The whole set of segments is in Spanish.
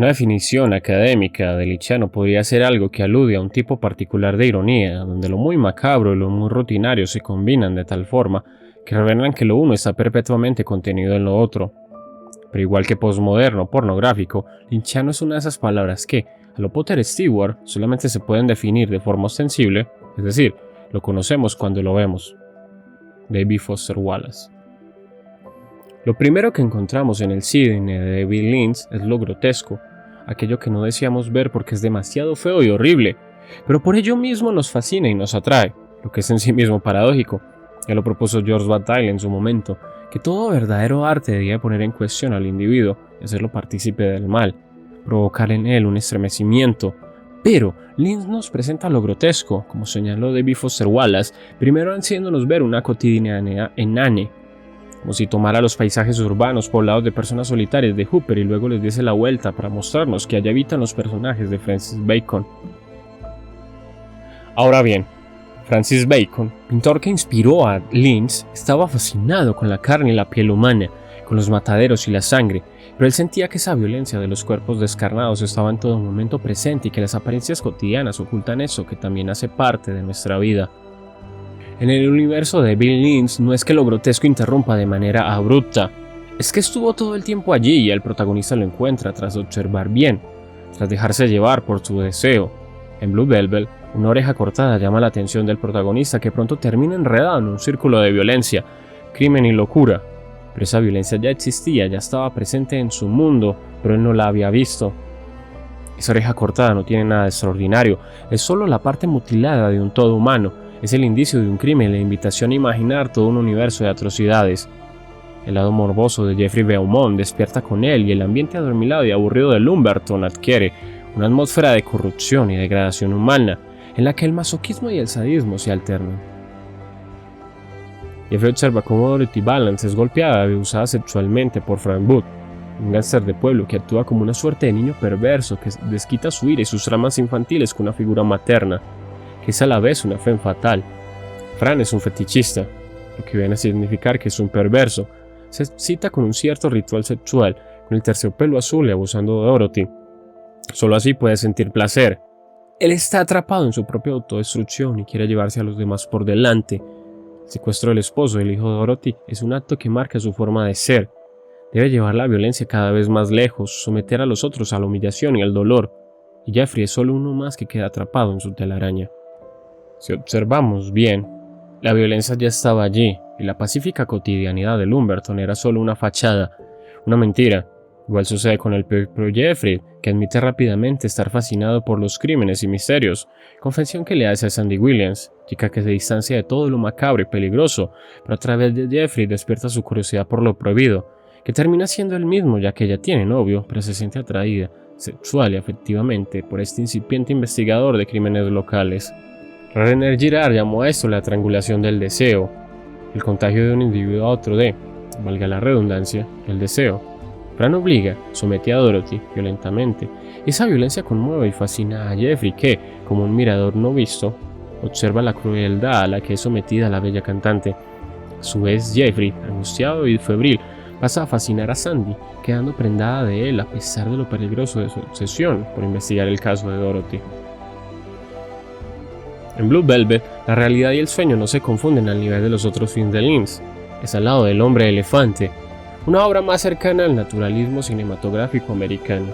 Una definición académica de Lichano podría ser algo que alude a un tipo particular de ironía, donde lo muy macabro y lo muy rutinario se combinan de tal forma que revelan que lo uno está perpetuamente contenido en lo otro. Pero igual que posmoderno pornográfico, Lichano es una de esas palabras que, a lo Potter Stewart, solamente se pueden definir de forma ostensible, es decir, lo conocemos cuando lo vemos. David Foster Wallace. Lo primero que encontramos en el cine de David Lynch es lo grotesco, aquello que no deseamos ver porque es demasiado feo y horrible, pero por ello mismo nos fascina y nos atrae, lo que es en sí mismo paradójico. Ya lo propuso George Bataille en su momento, que todo verdadero arte debía poner en cuestión al individuo y hacerlo partícipe del mal, provocar en él un estremecimiento. Pero Lynch nos presenta lo grotesco, como señaló David Foster Wallace, primero haciéndonos ver una cotidianidad enane, como si tomara los paisajes urbanos poblados de personas solitarias de Hooper y luego les diese la vuelta para mostrarnos que allá habitan los personajes de Francis Bacon. Ahora bien, Francis Bacon, pintor que inspiró a Lynch, estaba fascinado con la carne y la piel humana, con los mataderos y la sangre, pero él sentía que esa violencia de los cuerpos descarnados estaba en todo momento presente y que las apariencias cotidianas ocultan eso que también hace parte de nuestra vida. En el universo de Bill Lynch no es que lo grotesco interrumpa de manera abrupta, es que estuvo todo el tiempo allí y el protagonista lo encuentra tras observar bien, tras dejarse llevar por su deseo. En Blue Velvet, una oreja cortada llama la atención del protagonista que pronto termina enredado en un círculo de violencia, crimen y locura. Pero esa violencia ya existía, ya estaba presente en su mundo, pero él no la había visto. Esa oreja cortada no tiene nada de extraordinario, es solo la parte mutilada de un todo humano. Es el indicio de un crimen y la invitación a imaginar todo un universo de atrocidades. El lado morboso de Jeffrey Beaumont despierta con él y el ambiente adormilado y aburrido de Lumberton adquiere una atmósfera de corrupción y degradación humana, en la que el masoquismo y el sadismo se alternan. Jeffrey observa cómo Dorothy Valance es golpeada y abusada sexualmente por Frank Booth, un gángster de pueblo que actúa como una suerte de niño perverso que desquita su ira y sus tramas infantiles con una figura materna, que es a la vez una femme fatal. Fran es un fetichista, lo que viene a significar que es un perverso. Se excita con un cierto ritual sexual, con el terciopelo azul y abusando de Dorothy. Solo así puede sentir placer. Él está atrapado en su propia autodestrucción y quiere llevarse a los demás por delante. El secuestro del esposo y el hijo de Dorothy es un acto que marca su forma de ser. Debe llevar la violencia cada vez más lejos, someter a los otros a la humillación y al dolor. Y Jeffrey es solo uno más que queda atrapado en su telaraña. Si observamos bien, la violencia ya estaba allí y la pacífica cotidianidad de Lumberton era solo una fachada, una mentira. Igual sucede con el propio Jeffrey, que admite rápidamente estar fascinado por los crímenes y misterios, confesión que le hace a Sandy Williams, chica que se distancia de todo lo macabro y peligroso, pero a través de Jeffrey despierta su curiosidad por lo prohibido, que termina siendo él mismo ya que ella tiene novio, pero se siente atraída, sexual y afectivamente, por este incipiente investigador de crímenes locales. René Girard llamó a esto la triangulación del deseo, el contagio de un individuo a otro de, valga la redundancia, el deseo. Fran obliga, somete a Dorothy violentamente. Esa violencia conmueve y fascina a Jeffrey que, como un mirador no visto, observa la crueldad a la que es sometida la bella cantante. A su vez, Jeffrey, angustiado y febril, pasa a fascinar a Sandy, quedando prendada de él a pesar de lo peligroso de su obsesión por investigar el caso de Dorothy. En Blue Velvet, la realidad y el sueño no se confunden al nivel de los otros films de Lynch. Es al lado del hombre elefante, una obra más cercana al naturalismo cinematográfico americano.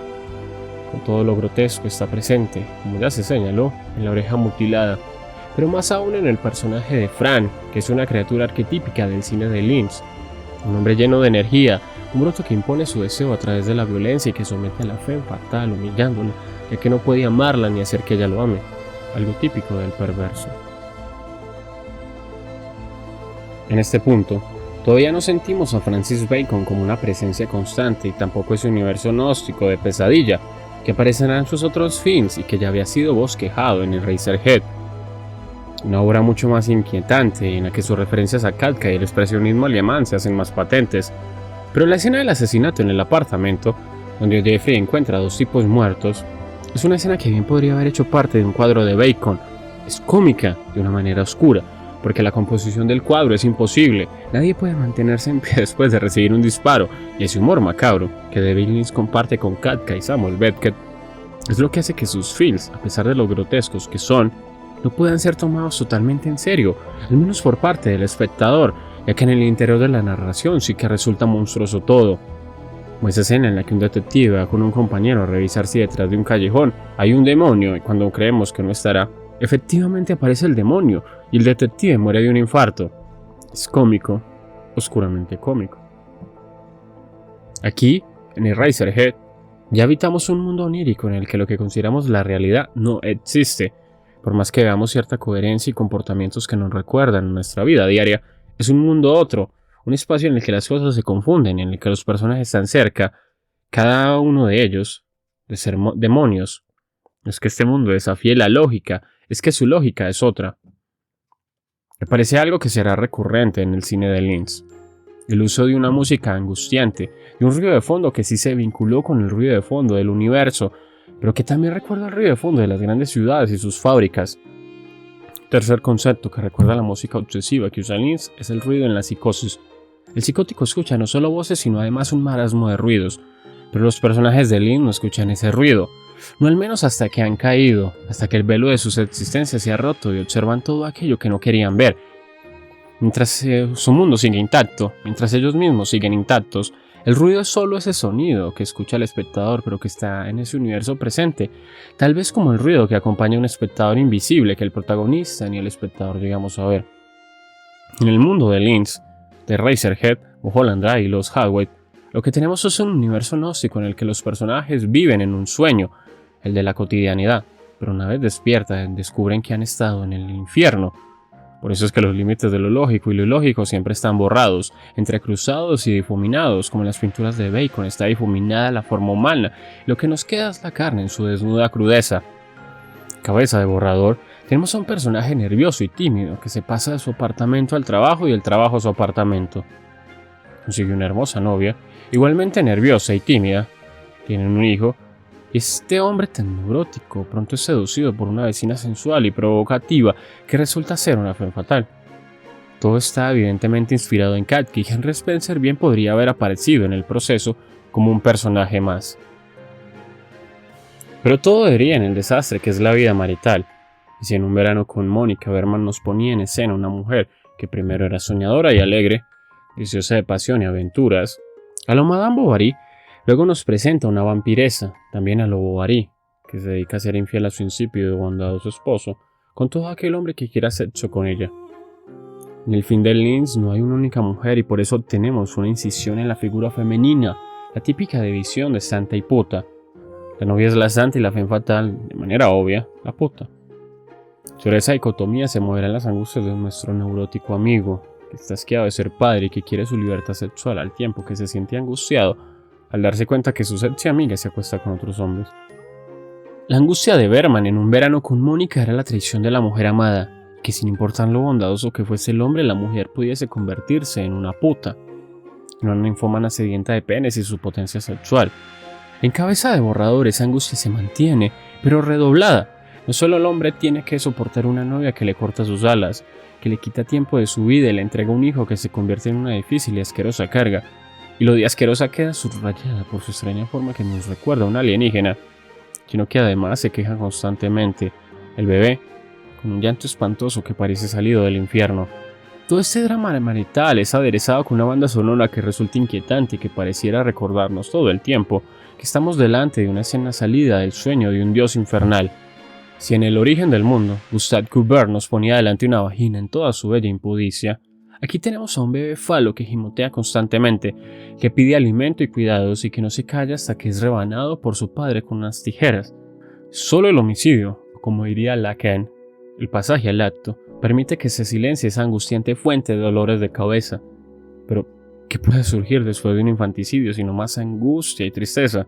Con todo lo grotesco está presente, como ya se señaló, en la oreja mutilada, pero más aún en el personaje de Fran, que es una criatura arquetípica del cine de Lynch. Un hombre lleno de energía, un broto que impone su deseo a través de la violencia y que somete a la femme fatal, humillándola, ya que no puede amarla ni hacer que ella lo ame, algo típico del perverso. En este punto, todavía no sentimos a Francis Bacon como una presencia constante y tampoco ese universo gnóstico de pesadilla que aparecerá en sus otros films y que ya había sido bosquejado en Eraserhead. Una obra mucho más inquietante en la que sus referencias a Kafka y el expresionismo alemán se hacen más patentes. Pero la escena del asesinato en el apartamento, donde Jeffrey encuentra a dos tipos muertos, es una escena que bien podría haber hecho parte de un cuadro de Bacon. Es cómica de una manera oscura, porque la composición del cuadro es imposible. Nadie puede mantenerse en pie después de recibir un disparo, y ese humor macabro que David Lynch comparte con Kafka y Samuel Beckett es lo que hace que sus films, a pesar de lo grotescos que son, no puedan ser tomados totalmente en serio, al menos por parte del espectador, ya que en el interior de la narración sí que resulta monstruoso todo. Como esa escena en la que un detective va con un compañero a revisar si detrás de un callejón hay un demonio y cuando creemos que no estará, efectivamente aparece el demonio y el detective muere de un infarto. Es cómico, oscuramente cómico. Aquí, en Eraserhead, ya habitamos un mundo onírico en el que lo que consideramos la realidad no existe. Por más que veamos cierta coherencia y comportamientos que nos recuerdan en nuestra vida diaria, es un mundo otro, un espacio en el que las cosas se confunden, en el que los personajes están cerca, cada uno de ellos, de ser demonios. No es que este mundo desafíe la lógica, es que su lógica es otra. Me parece algo que será recurrente en el cine de Lynch. El uso de una música angustiante, de un ruido de fondo que sí se vinculó con el ruido de fondo del universo, pero que también recuerda el ruido de fondo de las grandes ciudades y sus fábricas. Tercer concepto que recuerda la música obsesiva que usa Lynch es el ruido en la psicosis. El psicótico escucha no solo voces sino además un marasmo de ruidos, pero los personajes de Lynch no escuchan ese ruido, no al menos hasta que han caído, hasta que el velo de sus existencias se ha roto y observan todo aquello que no querían ver. Mientras su mundo sigue intacto, mientras ellos mismos siguen intactos, el ruido es solo ese sonido que escucha el espectador pero que está en ese universo presente, tal vez como el ruido que acompaña a un espectador invisible que el protagonista ni el espectador llegamos a ver. En el mundo de Lynch, de Eraserhead, Mulholland Drive y Los Highway, lo que tenemos es un universo gnóstico en el que los personajes viven en un sueño, el de la cotidianidad, pero una vez despiertan descubren que han estado en el infierno. Por eso es que los límites de lo lógico y lo ilógico siempre están borrados, entrecruzados y difuminados, como en las pinturas de Bacon está difuminada la forma humana, lo que nos queda es la carne en su desnuda crudeza. Cabeza de borrador, tenemos a un personaje nervioso y tímido que se pasa de su apartamento al trabajo y del trabajo a su apartamento. Consigue una hermosa novia, igualmente nerviosa y tímida. Tienen un hijo. Y este hombre tan neurótico pronto es seducido por una vecina sensual y provocativa que resulta ser una femme fatal. Todo está evidentemente inspirado en Kafka y Henry Spencer bien podría haber aparecido en el proceso como un personaje más. Pero todo deriva en el desastre que es la vida marital. Y si en un verano con Mónica Berman nos ponía en escena una mujer que primero era soñadora y alegre, deseosa de pasión y aventuras, a lo Madame Bovary, luego nos presenta una vampiresa, también a lo Bovary, que se dedica a ser infiel a su insípido y bondadoso esposo, con todo aquel hombre que quiera sexo con ella. En el fin de Lynch no hay una única mujer y por eso tenemos una incisión en la figura femenina, la típica división de santa y puta. La novia es la santa y la femme fatal, de manera obvia, la puta. Sobre esa dicotomía se moverán las angustias de nuestro neurótico amigo, que está asqueado de ser padre y que quiere su libertad sexual al tiempo que se siente angustiado al darse cuenta que su sexy amiga se acuesta con otros hombres. La angustia de Berman en un verano con Mónica era la traición de la mujer amada, que sin importar lo bondadoso que fuese el hombre, la mujer pudiese convertirse en una puta, en una ninfómana sedienta de penes y su potencia sexual. En Cabeza de borrador esa angustia se mantiene, pero redoblada. No solo el hombre tiene que soportar una novia que le corta sus alas, que le quita tiempo de su vida y le entrega un hijo que se convierte en una difícil y asquerosa carga, y lo de asquerosa queda subrayada por su extraña forma que nos recuerda a un alienígena, sino que además se queja constantemente, el bebé, con un llanto espantoso que parece salido del infierno. Todo este drama marital es aderezado con una banda sonora que resulta inquietante y que pareciera recordarnos todo el tiempo que estamos delante de una escena salida del sueño de un dios infernal. Si en El origen del mundo, Gustave Courbet nos ponía delante una vagina en toda su bella impudicia, aquí tenemos a un bebé falo que gimotea constantemente, que pide alimento y cuidados y que no se calla hasta que es rebanado por su padre con unas tijeras. Solo el homicidio, o como diría Lacan, el pasaje al acto, permite que se silencie esa angustiante fuente de dolores de cabeza. Pero, ¿qué puede surgir después de un infanticidio sino más angustia y tristeza?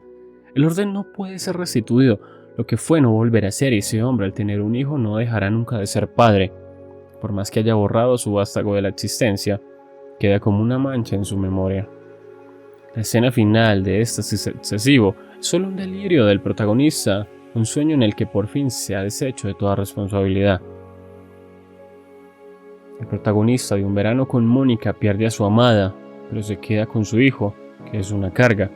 El orden no puede ser restituido, lo que fue no volverá a ser y ese hombre al tener un hijo no dejará nunca de ser padre. Por más que haya borrado su vástago de la existencia, queda como una mancha en su memoria. La escena final de éxtasis excesivo es solo un delirio del protagonista, un sueño en el que por fin se ha deshecho de toda responsabilidad. El protagonista de Un verano con Mónica pierde a su amada, pero se queda con su hijo, que es una carga.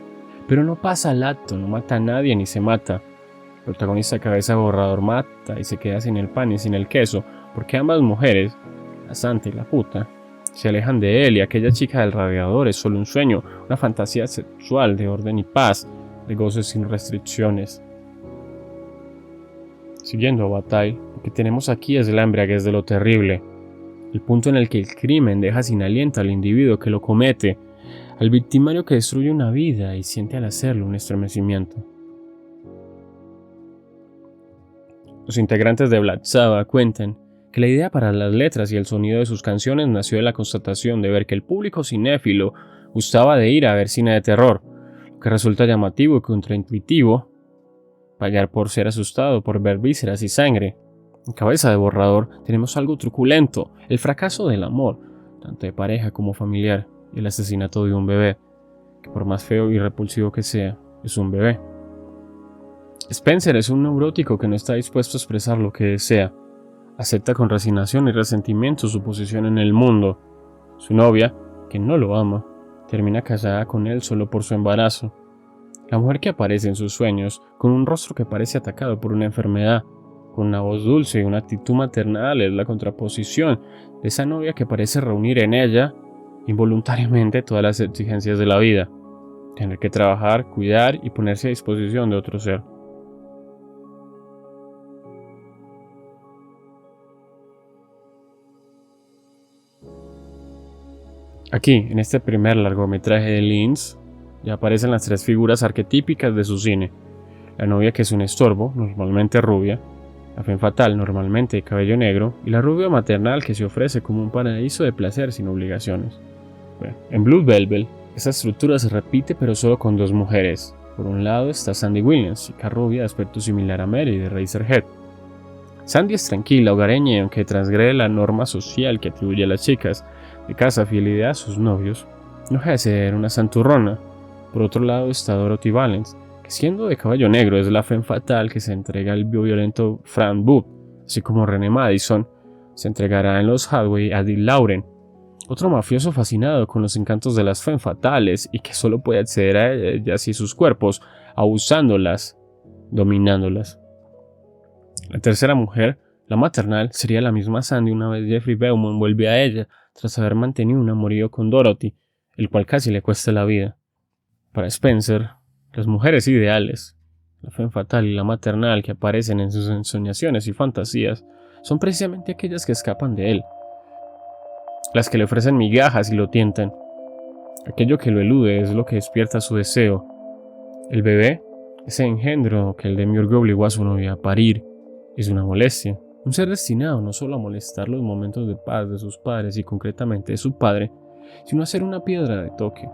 Pero no pasa al acto, no mata a nadie ni se mata. El protagonista cabeza de borrador mata y se queda sin el pan y sin el queso, porque ambas mujeres, la santa y la puta, se alejan de él y aquella chica del radiador es solo un sueño, una fantasía sexual de orden y paz, de goces sin restricciones. Siguiendo a Bataille, lo que tenemos aquí es la embriaguez de lo terrible, el punto en el que el crimen deja sin aliento al individuo que lo comete, al victimario que destruye una vida y siente al hacerlo un estremecimiento. Los integrantes de Black Sabbath cuentan que la idea para las letras y el sonido de sus canciones nació de la constatación de ver que el público cinéfilo gustaba de ir a ver cine de terror, lo que resulta llamativo y contraintuitivo, pagar por ser asustado por ver vísceras y sangre. En cabeza de borrador tenemos algo truculento, el fracaso del amor, tanto de pareja como familiar, y el asesinato de un bebé, que por más feo y repulsivo que sea, es un bebé. Spencer es un neurótico que no está dispuesto a expresar lo que desea. Acepta con resignación y resentimiento su posición en el mundo. Su novia, que no lo ama, termina casada con él solo por su embarazo. La mujer que aparece en sus sueños, con un rostro que parece atacado por una enfermedad, con una voz dulce y una actitud maternal, es la contraposición de esa novia que parece reunir en ella, involuntariamente, todas las exigencias de la vida. Tener que trabajar, cuidar y ponerse a disposición de otro ser. Aquí, en este primer largometraje de Linz, ya aparecen las tres figuras arquetípicas de su cine. La novia que es un estorbo, normalmente rubia, la femme fatale, normalmente de cabello negro, y la rubia maternal que se ofrece como un paraíso de placer sin obligaciones. Bueno, en Blue Velvet, esta estructura se repite pero solo con dos mujeres. Por un lado está Sandy Williams, chica rubia de aspecto similar a Mary de Eraserhead. Sandy es tranquila, hogareña y aunque transgrede la norma social que atribuye a las chicas de casa fidelidad a sus novios, no deja de ser una santurrona. Por otro lado está Dorothy Valence, que siendo de cabello negro es la femme fatale que se entrega al violento Frank Booth, así como René Madison se entregará en Los Hathaway a Dean Lauren, otro mafioso fascinado con los encantos de las femme fatales y que solo puede acceder a ellas y sus cuerpos, abusándolas, dominándolas. La tercera mujer, la maternal, sería la misma Sandy una vez Jeffrey Beaumont vuelve a ella tras haber mantenido un amorío con Dorothy, el cual casi le cuesta la vida. Para Spencer, las mujeres ideales, la femme fatale y la maternal que aparecen en sus ensoñaciones y fantasías, son precisamente aquellas que escapan de él, las que le ofrecen migajas y lo tientan. Aquello que lo elude es lo que despierta su deseo. El bebé, ese engendro que el demiurgo obligó a su novia a parir, es una molestia, un ser destinado no solo a molestar los momentos de paz de sus padres y concretamente de su padre, sino a ser una piedra de toque.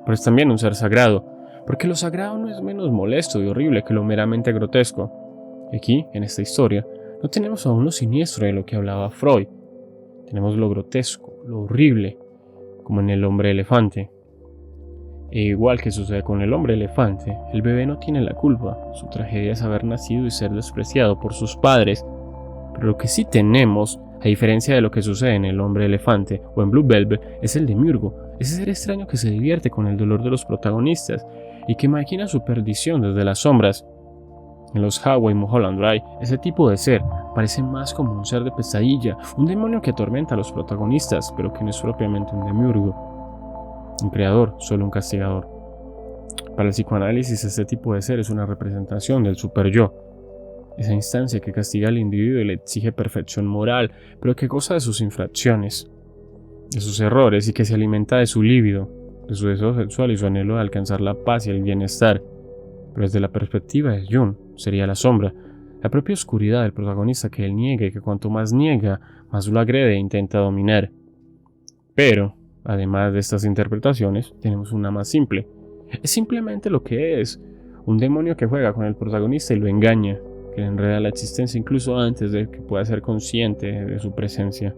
Pero es también un ser sagrado, porque lo sagrado no es menos molesto y horrible que lo meramente grotesco. Aquí, en esta historia, no tenemos aún lo siniestro de lo que hablaba Freud, tenemos lo grotesco, lo horrible, como en el hombre elefante. E igual que sucede con el hombre elefante, el bebé no tiene la culpa, su tragedia es haber nacido y ser despreciado por sus padres, pero lo que sí tenemos, a diferencia de lo que sucede en el hombre elefante o en Blue Velvet, es el demiurgo, ese ser extraño que se divierte con el dolor de los protagonistas y que maquina su perdición desde las sombras. En Los Hathaway y Mulholland Drive, ese tipo de ser parece más como un ser de pesadilla, un demonio que atormenta a los protagonistas, pero que no es propiamente un demiurgo. Un creador, solo un castigador. Para el psicoanálisis, este tipo de ser es una representación del super-yo, esa instancia que castiga al individuo y le exige perfección moral, pero que goza de sus infracciones, de sus errores y que se alimenta de su líbido, de su deseo sexual y su anhelo de alcanzar la paz y el bienestar. Pero desde la perspectiva de Jung, sería la sombra, la propia oscuridad del protagonista que él niega y que cuanto más niega, más lo agrede e intenta dominar. Pero además de estas interpretaciones, tenemos una más simple. Es simplemente lo que es, un demonio que juega con el protagonista y lo engaña, que le enreda la existencia incluso antes de que pueda ser consciente de su presencia.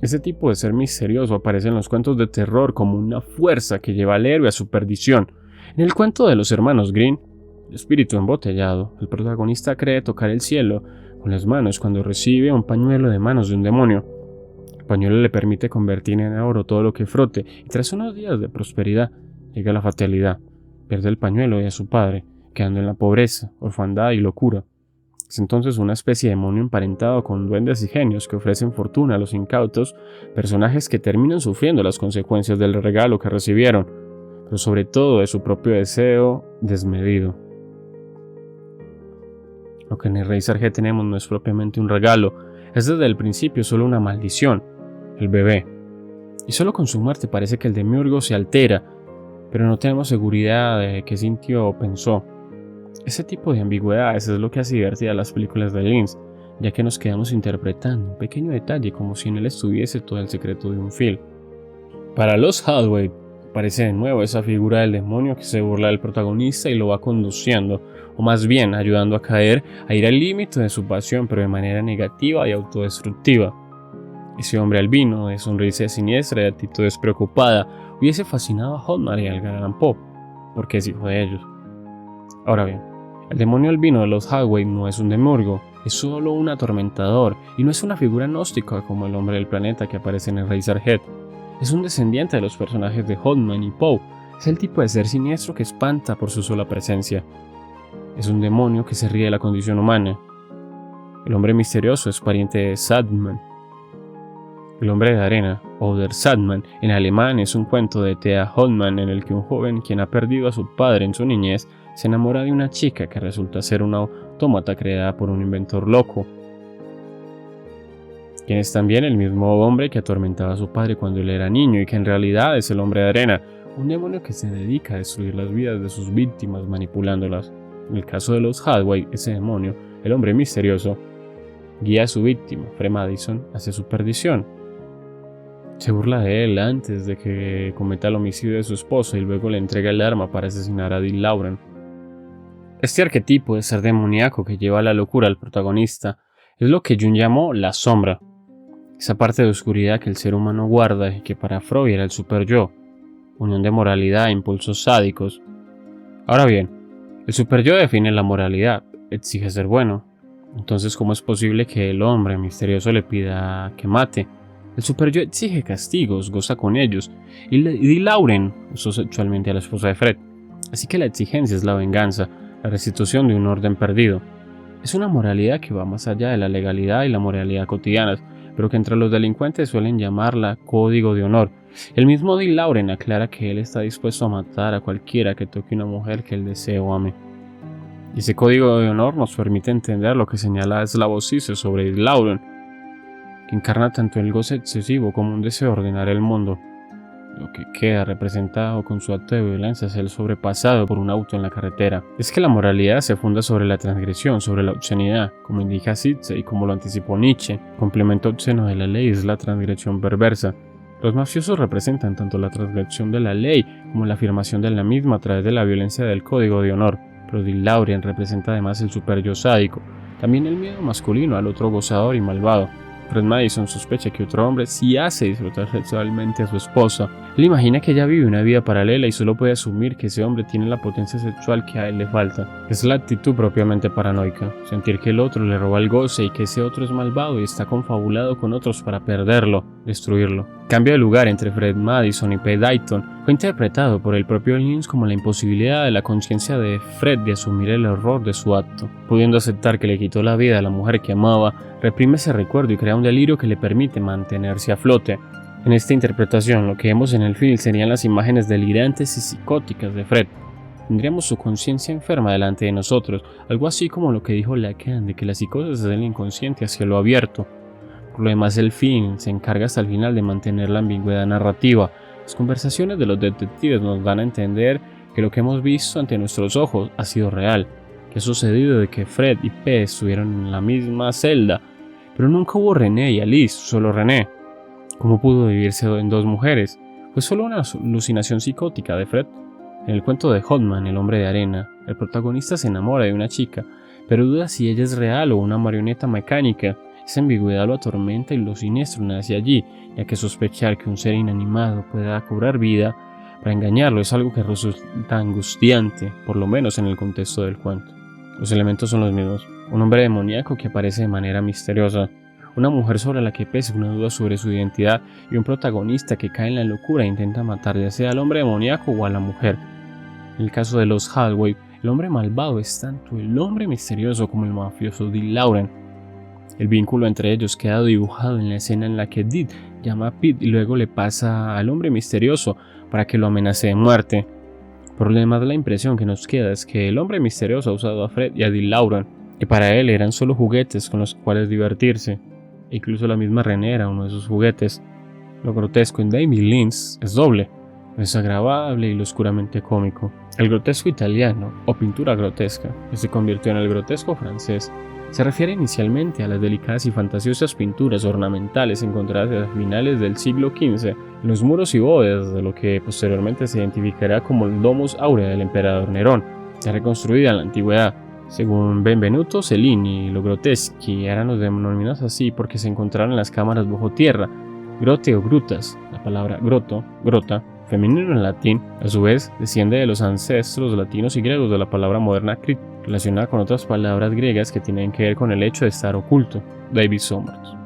Este tipo de ser misterioso aparece en los cuentos de terror como una fuerza que lleva al héroe a su perdición. En el cuento de los hermanos Grimm, el espíritu embotellado, el protagonista cree tocar el cielo, con las manos cuando recibe un pañuelo de manos de un demonio. El pañuelo le permite convertir en oro todo lo que frote, y tras unos días de prosperidad llega la fatalidad. Pierde el pañuelo y a su padre, quedando en la pobreza, orfandad y locura. Es entonces una especie de demonio emparentado con duendes y genios que ofrecen fortuna a los incautos, personajes que terminan sufriendo las consecuencias del regalo que recibieron, pero sobre todo de su propio deseo desmedido. Lo que en el Rey Sargé tenemos no es propiamente un regalo, es desde el principio solo una maldición, el bebé. Y solo con su muerte parece que el demiurgo se altera, pero no tenemos seguridad de qué sintió o pensó. Ese tipo de ambigüedades es lo que hace divertidas las películas de Lynch, ya que nos quedamos interpretando un pequeño detalle como si en él estuviese todo el secreto de un film. Para los Hathaway, aparece de nuevo esa figura del demonio que se burla del protagonista y lo va conduciendo, o más bien ayudando a ir al límite de su pasión, pero de manera negativa y autodestructiva. Ese hombre albino, de sonrisa siniestra y de actitud despreocupada, hubiese fascinado a Hotman y al Galán Poe, porque es hijo de ellos. Ahora bien, el demonio albino de los Hathaway no es un demiurgo, es solo un atormentador, y no es una figura gnóstica como el hombre del planeta que aparece en el Razorhead. Es un descendiente de los personajes de Hotman y Poe, es el tipo de ser siniestro que espanta por su sola presencia. Es un demonio que se ríe de la condición humana. El hombre misterioso es pariente de Sandman. El hombre de arena, o Der Sandman, en alemán es un cuento de Thea Hotman en el que un joven quien ha perdido a su padre en su niñez se enamora de una chica que resulta ser una autómata creada por un inventor loco, quien es también el mismo hombre que atormentaba a su padre cuando él era niño y que en realidad es el hombre de arena, un demonio que se dedica a destruir las vidas de sus víctimas manipulándolas. En el caso de los Hathaway, ese demonio, el hombre misterioso, guía a su víctima, Fred Madison, hacia su perdición. Se burla de él antes de que cometa el homicidio de su esposa y luego le entrega el arma para asesinar a Dean Lauren. Este arquetipo de ser demoníaco que lleva a la locura al protagonista es lo que Jung llamó la sombra, esa parte de oscuridad que el ser humano guarda y que para Freud era el super-yo, unión de moralidad e impulsos sádicos. Ahora bien, el super-yo define la moralidad, exige ser bueno. Entonces, ¿cómo es posible que el hombre misterioso le pida que mate? El super-yo exige castigos, goza con ellos, y Dean Lauren usó sexualmente a la esposa de Fred. Así que la exigencia es la venganza, la restitución de un orden perdido. Es una moralidad que va más allá de la legalidad y la moralidad cotidianas, pero que entre los delincuentes suelen llamarla código de honor. El mismo Dean Lauren aclara que él está dispuesto a matar a cualquiera que toque una mujer que él desee o ame. Y ese código de honor nos permite entender lo que señala Slavoj Zizek sobre Dean Lauren, que encarna tanto el goce excesivo como un deseo de ordenar el mundo. Lo que queda representado con su acto de violencia es el sobrepasado por un auto en la carretera. Es que la moralidad se funda sobre la transgresión, sobre la obscenidad, como indica Zizek y como lo anticipó Nietzsche. El complemento obsceno de la ley es la transgresión perversa. Los mafiosos representan tanto la transgresión de la ley como la afirmación de la misma a través de la violencia del código de honor. Pero Dean Lauren representa además el super-yo sádico, también el miedo masculino al otro gozador y malvado. Fred Madison sospecha que otro hombre sí hace disfrutar sexualmente a su esposa. Él imagina que ella vive una vida paralela y solo puede asumir que ese hombre tiene la potencia sexual que a él le falta. Es la actitud propiamente paranoica, sentir que el otro le roba el goce y que ese otro es malvado y está confabulado con otros para perderlo, destruirlo. Cambio de lugar entre Fred Madison y P. Dayton fue interpretado por el propio Lynch como la imposibilidad de la conciencia de Fred de asumir el error de su acto. Pudiendo aceptar que le quitó la vida a la mujer que amaba, reprime ese recuerdo y crea un delirio que le permite mantenerse a flote. En esta interpretación, lo que vemos en el film serían las imágenes delirantes y psicóticas de Fred. Tendríamos su conciencia enferma delante de nosotros, algo así como lo que dijo Lacan de que la psicosis es el inconsciente hacia lo abierto. Por lo demás, el film se encarga hasta el final de mantener la ambigüedad narrativa. Las conversaciones de los detectives nos dan a entender que lo que hemos visto ante nuestros ojos ha sido real, que ha sucedido de que Fred y P estuvieron en la misma celda, pero nunca hubo René y Alice, solo René. ¿Cómo pudo vivirse en dos mujeres? Fue solo una alucinación psicótica de Fred. En el cuento de Hotman, el hombre de arena, el protagonista se enamora de una chica, pero duda si ella es real o una marioneta mecánica. Esa ambigüedad lo atormenta y lo siniestro nace allí, ya que sospechar que un ser inanimado pueda cobrar vida para engañarlo es algo que resulta angustiante, por lo menos en el contexto del cuento. Los elementos son los mismos. un hombre demoníaco que aparece de manera misteriosa, una mujer sobre la que pesa una duda sobre su identidad y un protagonista que cae en la locura e intenta matar ya sea al hombre demoníaco o a la mujer. En el caso de los Hathaway, el hombre malvado es tanto el hombre misterioso como el mafioso Dean Lauren. El vínculo entre ellos queda dibujado en la escena en la que Dean llama a Pete y luego le pasa al hombre misterioso para que lo amenace de muerte. Por lo demás, la impresión que nos queda es que el hombre misterioso ha usado a Fred y a Dean Lauren, que para él eran solo juguetes con los cuales divertirse. E incluso la misma René era uno de sus juguetes. Lo grotesco en David Lynch es doble, lo desagradable y lo oscuramente cómico. El grotesco italiano, o pintura grotesca, que se convirtió en el grotesco francés, se refiere inicialmente a las delicadas y fantasiosas pinturas ornamentales encontradas a finales del siglo XV en los muros y bóvedas de lo que posteriormente se identificará como el Domus Aurea del emperador Nerón, ya reconstruida en la antigüedad. Según Benvenuto Cellini, los groteschi eran los denominados así porque se encontraron en las cámaras bajo tierra, grote o grutas, la palabra groto, grota, femenino en latín, a su vez desciende de los ancestros latinos y griegos de la palabra moderna crit, relacionada con otras palabras griegas que tienen que ver con el hecho de estar oculto, David Summers.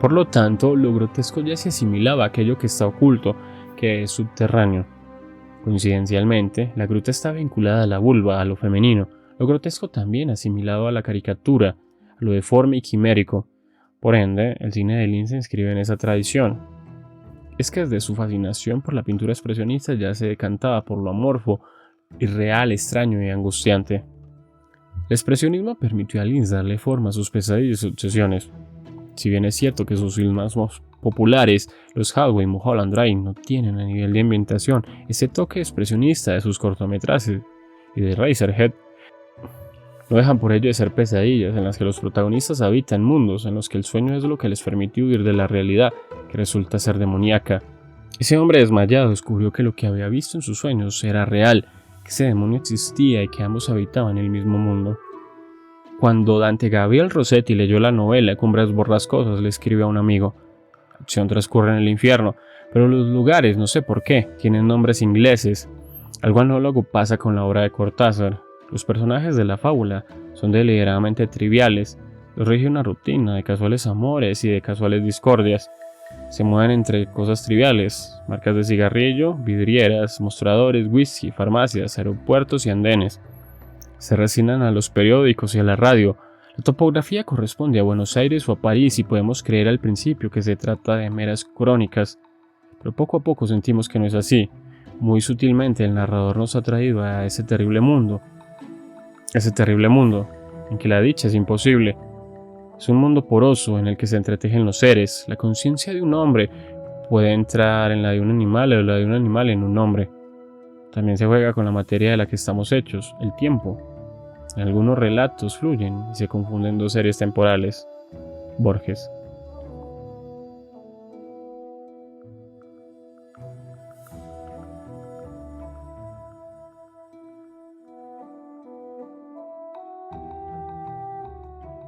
Por lo tanto, lo grotesco ya se asimilaba a aquello que está oculto, que es subterráneo. Coincidencialmente, la gruta está vinculada a la vulva, a lo femenino, lo grotesco también asimilado a la caricatura, a lo deforme y quimérico. Por ende, el cine de Lynch se inscribe en esa tradición. Es que desde su fascinación por la pintura expresionista ya se decantaba por lo amorfo, irreal, extraño y angustiante. El expresionismo permitió a Lynch darle forma a sus pesadillas y obsesiones. Si bien es cierto que sus filmes más populares, los Hathaway y Mulholland Drive, no tienen a nivel de ambientación ese toque expresionista de sus cortometrajes y de Eraserhead, no dejan por ello de ser pesadillas en las que los protagonistas habitan mundos en los que el sueño es lo que les permite huir de la realidad, que resulta ser demoníaca. Ese hombre desmayado descubrió que lo que había visto en sus sueños era real, que ese demonio existía y que ambos habitaban el mismo mundo. Cuando Dante Gabriel Rossetti leyó la novela Cumbres Borrascosas, le escribe a un amigo: la acción transcurre en el infierno, pero los lugares, no sé por qué, tienen nombres ingleses. Algo análogo pasa con la obra de Cortázar. Los personajes de la fábula son deliberadamente triviales, los rige una rutina de casuales amores y de casuales discordias. Se mueven entre cosas triviales, marcas de cigarrillo, vidrieras, mostradores, whisky, farmacias, aeropuertos y andenes. Se resignan a los periódicos y a la radio. La topografía corresponde a Buenos Aires o a París y podemos creer al principio que se trata de meras crónicas, pero poco a poco sentimos que no es así. Muy sutilmente el narrador nos ha traído a ese terrible mundo en que la dicha es imposible. Es un mundo poroso en el que se entretejen los seres. La conciencia de un hombre puede entrar en la de un animal o la de un animal en un hombre. También se juega con la materia de la que estamos hechos, el tiempo. En algunos relatos fluyen y se confunden dos series temporales. Borges.